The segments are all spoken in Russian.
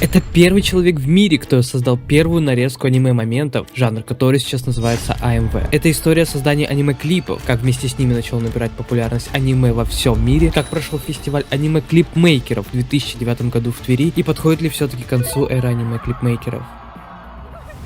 Это первый человек в мире, кто создал первую нарезку аниме-моментов, жанр который сейчас называется АМВ. Это история создания аниме-клипов, как вместе с ними начало набирать популярность аниме во всем мире, как прошел фестиваль аниме-клипмейкеров в 2009 году в Твери и подходит ли все-таки к концу эры аниме-клипмейкеров.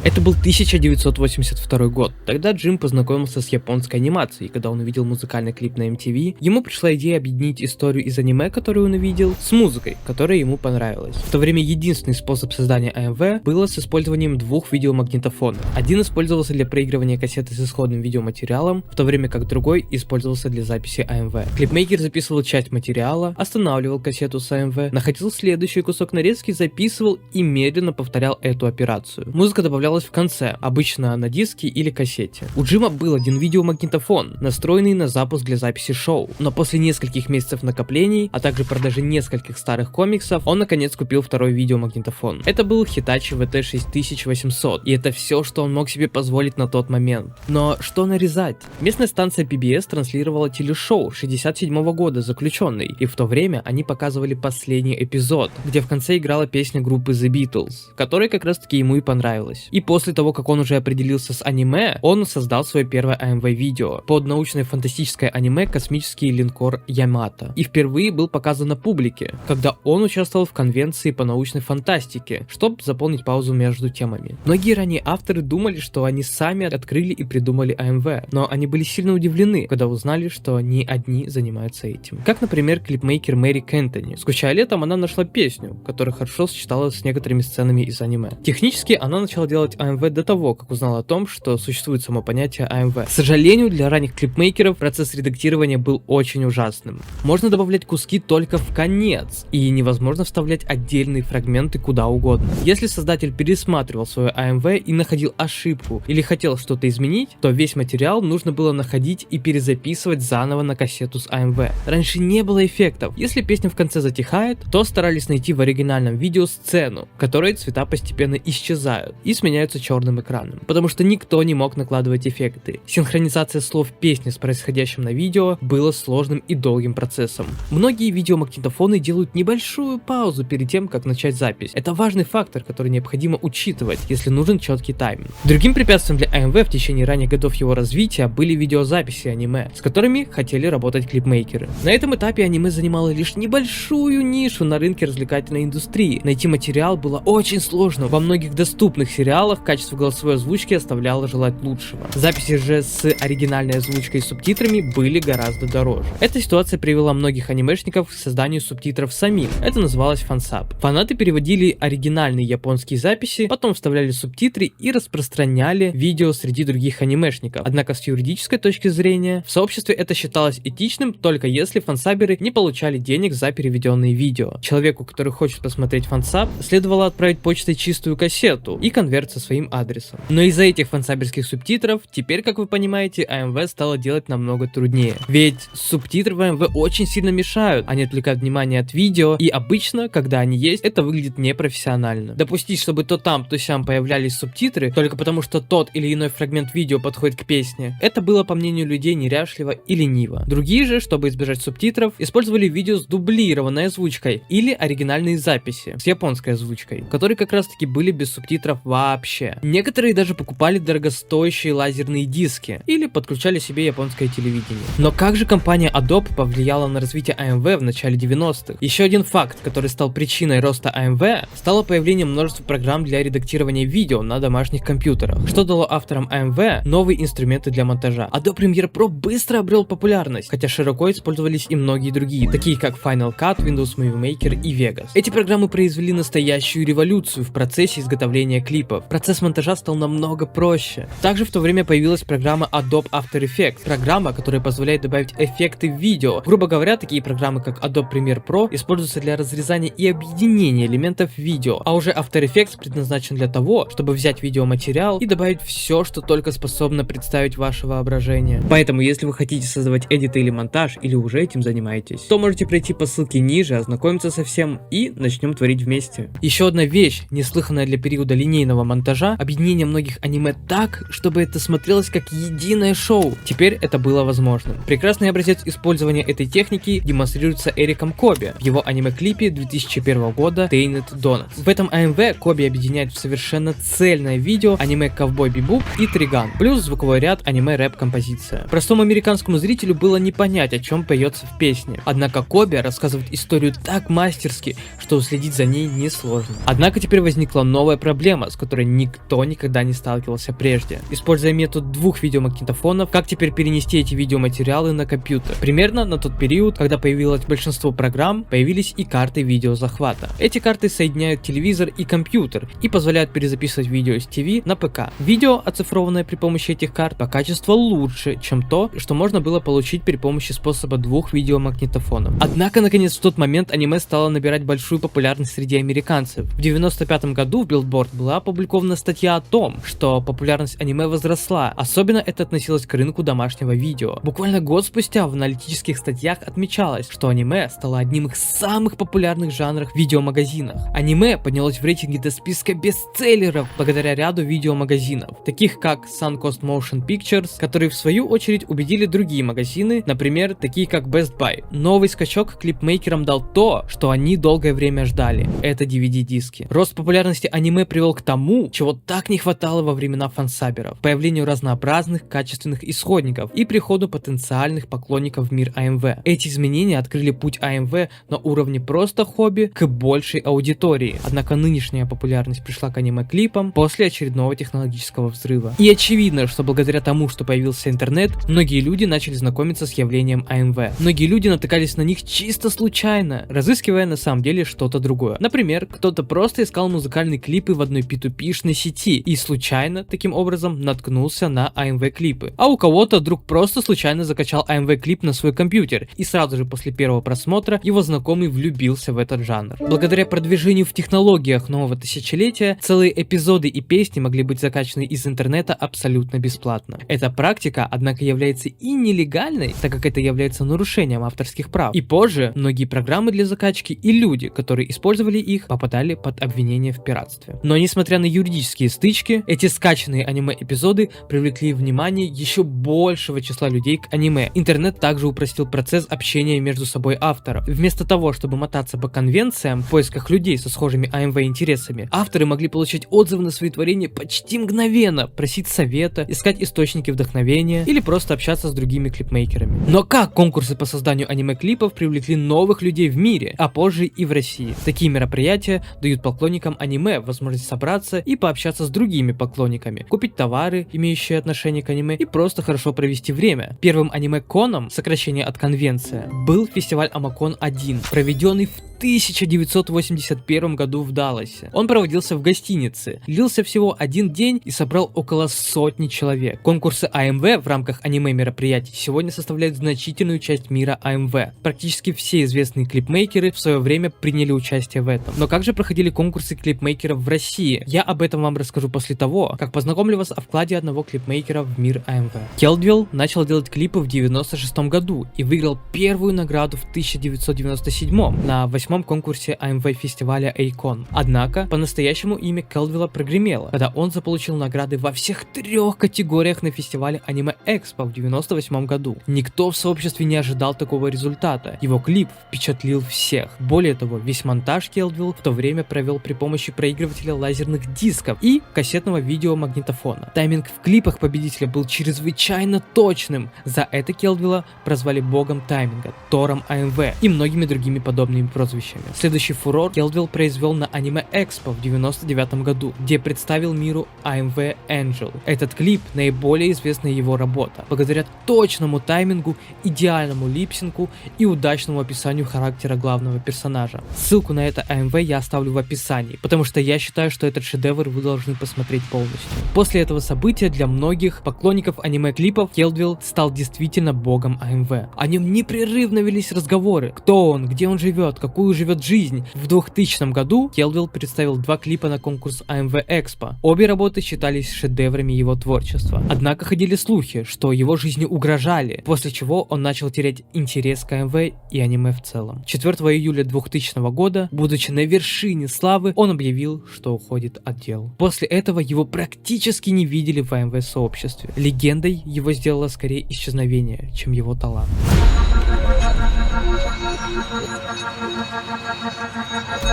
Это был 1982 год. Тогда Джим познакомился с японской анимацией, когда он увидел музыкальный клип на MTV. Ему пришла идея объединить историю из аниме, которую он увидел, с музыкой, которая ему понравилась. В то время единственный способ создания АМВ было с использованием двух видеомагнитофонов. Один использовался для проигрывания кассеты с исходным видеоматериалом, в то время как другой использовался для записи АМВ. Клипмейкер записывал часть материала, останавливал кассету с АМВ, находил следующий кусок нарезки, записывал и медленно повторял эту операцию. Музыка добавлялась в конце, обычно на диске или кассете. У Джима был один видеомагнитофон, настроенный на запуск для записи шоу, но после нескольких месяцев накоплений, а также продажи нескольких старых комиксов, он наконец купил второй видеомагнитофон. Это был Hitachi VT6800, и это все, что он мог себе позволить на тот момент. Но что нарезать? Местная станция PBS транслировала телешоу 67 года «Заключенный», и в то время они показывали последний эпизод, где в конце играла песня группы The Beatles, которая как раз таки ему и понравилась. И после того, как он уже определился с аниме, он создал свое первое АМВ-видео под научно-фантастическое аниме «Космический линкор Ямато». И впервые был показан на публике, когда он участвовал в конвенции по научной фантастике, чтобы заполнить паузу между темами. Многие ранее авторы думали, что они сами открыли и придумали АМВ, но они были сильно удивлены, когда узнали, что не одни занимаются этим. Как, например, клипмейкер Мэри Кентони. Скучая летом, она нашла песню, которая хорошо сочеталась с некоторыми сценами из аниме. Технически она начала делать АМВ до того, как узнала о том, что существует само понятие АМВ. К сожалению, для ранних клипмейкеров процесс редактирования был очень ужасным. Можно добавлять куски только в конец, и невозможно вставлять отдельные фрагменты куда угодно. Если создатель пересматривал свое АМВ и находил ошибку или хотел что-то изменить, то весь материал нужно было находить и перезаписывать заново на кассету с АМВ. Раньше не было эффектов. Если песня в конце затихает, то старались найти в оригинальном видео сцену, в которой цвета постепенно исчезают и сменяются черным экраном, потому что никто не мог накладывать эффекты. Синхронизация слов песни с происходящим на видео было сложным и долгим процессом. Многие видеомагнитофоны делают небольшую паузу перед тем, как начать запись. Это важный фактор, который необходимо учитывать, если нужен четкий тайминг. Другим препятствием для АМВ в течение ранних годов его развития были видеозаписи аниме, с которыми хотели работать клипмейкеры. На этом этапе аниме занимало лишь небольшую нишу на рынке развлекательной индустрии. Найти материал было очень сложно. Во многих доступных сериалах качество голосовой озвучки оставляло желать лучшего. Записи же с оригинальной озвучкой и субтитрами были гораздо дороже. Эта ситуация привела многих анимешников к созданию субтитров самим. Это называлось фансаб. Фанаты переводили оригинальные японские записи, потом вставляли субтитры и распространяли видео среди других анимешников. Однако с юридической точки зрения в сообществе это считалось этичным только если фансаберы не получали денег за переведенные видео. Человеку, который хочет посмотреть фансаб, следовало отправить почтой чистую кассету и конверт со своим адресом. Но из-за этих фансаберских субтитров, теперь, как вы понимаете, АМВ стало делать намного труднее. Ведь субтитры в АМВ очень сильно мешают, они отвлекают внимание от видео, и обычно, когда они есть, это выглядит непрофессионально. Допустить, чтобы то там, то сям появлялись субтитры, только потому что тот или иной фрагмент видео подходит к песне, это было, по мнению людей, неряшливо и лениво. Другие же, чтобы избежать субтитров, использовали видео с дублированной озвучкой или оригинальные записи с японской озвучкой, которые как раз таки были без субтитров вообще. Некоторые даже покупали дорогостоящие лазерные диски или подключали себе японское телевидение. Но как же компания Adobe повлияла на развитие АМВ в начале 90-х? Еще один факт, который стал причиной роста АМВ, стало появление множества программ для редактирования видео на домашних компьютерах, что дало авторам АМВ новые инструменты для монтажа. Adobe Premiere Pro быстро обрел популярность, хотя широко использовались и многие другие, такие как Final Cut, Windows Movie Maker и Vegas. Эти программы произвели настоящую революцию в процессе изготовления клипов. Процесс монтажа стал намного проще. Также в то время появилась программа Adobe After Effects, программа, которая позволяет добавить эффекты в видео. Грубо говоря, такие программы, как Adobe Premiere Pro, используются для разрезания и объединения элементов видео, а уже After Effects предназначен для того, чтобы взять видеоматериал и добавить все, что только способно представить ваше воображение. Поэтому, если вы хотите создавать эдиты или монтаж, или уже этим занимаетесь, то можете пройти по ссылке ниже, ознакомиться со всем и начнем творить вместе. Еще одна вещь, неслыханная для периода линейного монтажа, монтажа, объединение многих аниме так, чтобы это смотрелось как единое шоу. Теперь это было возможным. Прекрасный образец использования этой техники демонстрируется Эриком Коби в его аниме-клипе 2001 года Tainted Donuts. В этом АМВ Коби объединяет в совершенно цельное видео аниме Ковбой Бибоп и Триган, плюс звуковой ряд аниме рэп-композиция. Простому американскому зрителю было не понять, о чем поется в песне. Однако Коби рассказывает историю так мастерски, что уследить за ней несложно. Однако теперь возникла новая проблема, с которой никто никогда не сталкивался прежде. Используя метод двух видеомагнитофонов, как теперь перенести эти видеоматериалы на компьютер? Примерно на тот период, когда появилось большинство программ, появились и карты видеозахвата. Эти карты соединяют телевизор и компьютер и позволяют перезаписывать видео с ТВ на ПК. Видео, оцифрованное при помощи этих карт, по качеству лучше, чем то, что можно было получить при помощи способа двух видеомагнитофонов. Однако, наконец, в тот момент аниме стало набирать большую популярность среди американцев. В 1995 году в Billboard была опубликована статья о том, что популярность аниме возросла. Особенно это относилось к рынку домашнего видео. Буквально год спустя в аналитических статьях отмечалось, что аниме стало одним из самых популярных жанров в видеомагазинах. Аниме поднялось в рейтинге до списка бестселлеров благодаря ряду видеомагазинов, таких как Suncoast Motion Pictures, которые в свою очередь убедили другие магазины, например, такие как Best Buy. Новый скачок клипмейкерам дал то, что они долгое время ждали. Это DVD-диски. Рост популярности аниме привел к тому, чего так не хватало во времена фансаберов, появлению разнообразных качественных исходников и приходу потенциальных поклонников в мир АМВ. Эти изменения открыли путь АМВ на уровне просто хобби к большей аудитории. Однако нынешняя популярность пришла к аниме-клипам после очередного технологического взрыва. И очевидно, что благодаря тому, что появился интернет, многие люди начали знакомиться с явлением АМВ. Многие люди натыкались на них чисто случайно, разыскивая на самом деле что-то другое. Например, кто-то просто искал музыкальные клипы в одной P2P-шной сети и случайно, таким образом, наткнулся на АМВ-клипы. А у кого-то друг просто случайно закачал АМВ-клип на свой компьютер, и сразу же после первого просмотра его знакомый влюбился в этот жанр. Благодаря продвижению в технологиях нового тысячелетия, целые эпизоды и песни могли быть закачаны из интернета абсолютно бесплатно. Эта практика, однако, является и нелегальной, так как это является нарушением авторских прав. И позже многие программы для закачки и люди, которые использовали их, попадали под обвинение в пиратстве. Но несмотря на юридические стычки, эти скачанные аниме-эпизоды привлекли внимание еще большего числа людей к аниме. Интернет также упростил процесс общения между собой авторов. Вместо того, чтобы мотаться по конвенциям в поисках людей со схожими АМВ-интересами, авторы могли получать отзывы на свои творения почти мгновенно, просить совета, искать источники вдохновения или просто общаться с другими клипмейкерами. Но как конкурсы по созданию аниме-клипов привлекли новых людей в мире, а позже и в России? Такие мероприятия дают поклонникам аниме возможность собраться и пообщаться с другими поклонниками, купить товары, имеющие отношение к аниме, и просто хорошо провести время. Первым аниме-коном, сокращение от конвенция, был фестиваль Амакон 1, проведенный в 1981 году в Далласе. Он проводился в гостинице, длился всего один день и собрал около сотни человек. Конкурсы АМВ в рамках аниме-мероприятий сегодня составляют значительную часть мира АМВ. Практически все известные клипмейкеры в свое время приняли участие в этом. Но как же проходили конкурсы клипмейкеров в России? Я об этом вам расскажу после того, как познакомлю вас о вкладе одного клипмейкера в мир АМВ. Келдвилл начал делать клипы в 1996 году и выиграл первую награду в 1997 на 8-м конкурсе АМВ фестиваля Эйкон. Однако, по-настоящему имя Келдвилла прогремело, когда он заполучил награды во всех 3 категориях на фестивале Аниме Экспо в 1998 году. Никто в сообществе не ожидал такого результата. Его клип впечатлил всех. Более того, весь монтаж Келдвилл в то время провел при помощи проигрывателя лазерных дисков и кассетного видеомагнитофона. Тайминг в клипах победителя был чрезвычайно точным. За это Келдвилла прозвали богом тайминга, Тором АМВ и многими другими подобными прозвищами. Следующий фурор Келдвилл произвел на Аниме Экспо в 1999 году, где представил миру AMV Angel. Этот клип — наиболее известная его работа, благодаря точному таймингу, идеальному липсинку и удачному описанию характера главного персонажа. Ссылку на это AMV я оставлю в описании, потому что я считаю, что этот шедевр вы должны посмотреть полностью. После этого события для многих поклонников аниме-клипов Келдвилл стал действительно богом AMV. О нем непрерывно велись разговоры. Кто он, где он живет, какую какую живет жизнь. В 2000 году Келдвелл представил 2 клипа на конкурс AMV Expo. Обе работы считались шедеврами его творчества. Однако ходили слухи, что его жизни угрожали, после чего он начал терять интерес к AMV и аниме в целом. 4 июля 2000 года, будучи на вершине славы, он объявил, что уходит от дел. После этого его практически не видели в AMV сообществе. Легендой его сделало скорее исчезновение, чем его талант.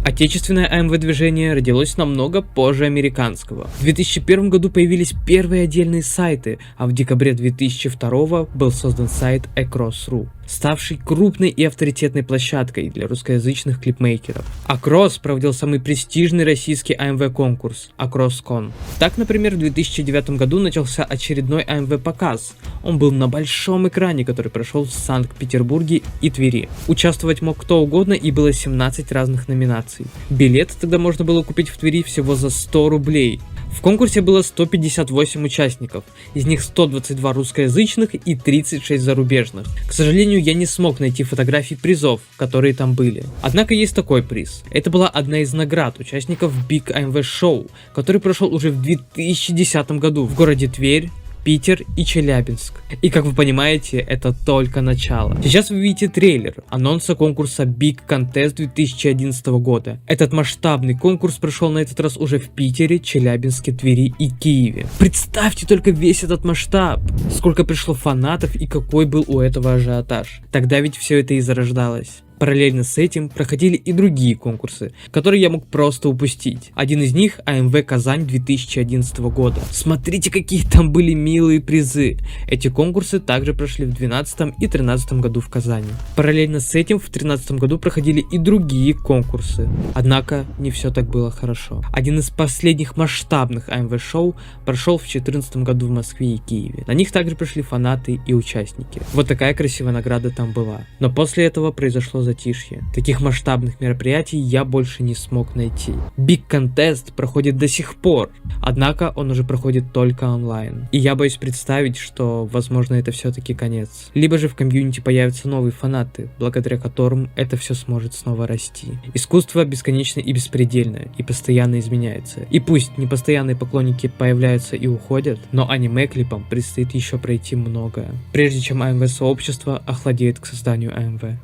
Отечественное AMV движение родилось намного позже американского. В 2001 году появились первые отдельные сайты, а в декабре 2002 был создан сайт Across.ru, ставший крупной и авторитетной площадкой для русскоязычных клипмейкеров. Across проводил самый престижный российский AMV конкурс AcrossCon. Так, например, в 2009 году начался очередной AMV показ. Он был на большом экране, который прошел в Санкт-Петербурге и Твери. Участвовать мог кто угодно, и было 17 разных номинаций. Билеты тогда можно было купить в Твери всего за 100 рублей. В конкурсе было 158 участников, из них 122 русскоязычных и 36 зарубежных. К сожалению, я не смог найти фотографий призов, которые там были. Однако есть такой приз. Это была одна из наград участников Big AMV Show, который прошел уже в 2010 году в городе Тверь, Питер и Челябинск. И как вы понимаете, это только начало. Сейчас вы видите трейлер анонса конкурса Big Contest 2011 года. Этот масштабный конкурс прошел на этот раз уже в Питере, Челябинске, Твери и Киеве. Представьте только весь этот масштаб, сколько пришло фанатов и какой был у этого ажиотаж. Тогда ведь все это и зарождалось. Параллельно с этим проходили и другие конкурсы, которые я мог просто упустить. Один из них AMV Казань 2011 года. Смотрите, какие там были милые призы. Эти конкурсы также прошли в 2012 и 2013 году в Казани. Параллельно с этим в 2013 году проходили и другие конкурсы. Однако не все так было хорошо. Один из последних масштабных AMV шоу прошел в 2014 году в Москве и Киеве. На них также пришли фанаты и участники. Вот такая красивая награда там была. Но после этого произошло затишье. Таких масштабных мероприятий я больше не смог найти. Big Contest проходит до сих пор, однако он уже проходит только онлайн. И я боюсь представить, что, возможно, это все-таки конец. Либо же в комьюнити появятся новые фанаты, благодаря которым это все сможет снова расти. Искусство бесконечно и беспредельно, и постоянно изменяется. И пусть непостоянные поклонники появляются и уходят, но аниме-клипам предстоит еще пройти многое, прежде чем AMV-сообщество охладеет к созданию AMV.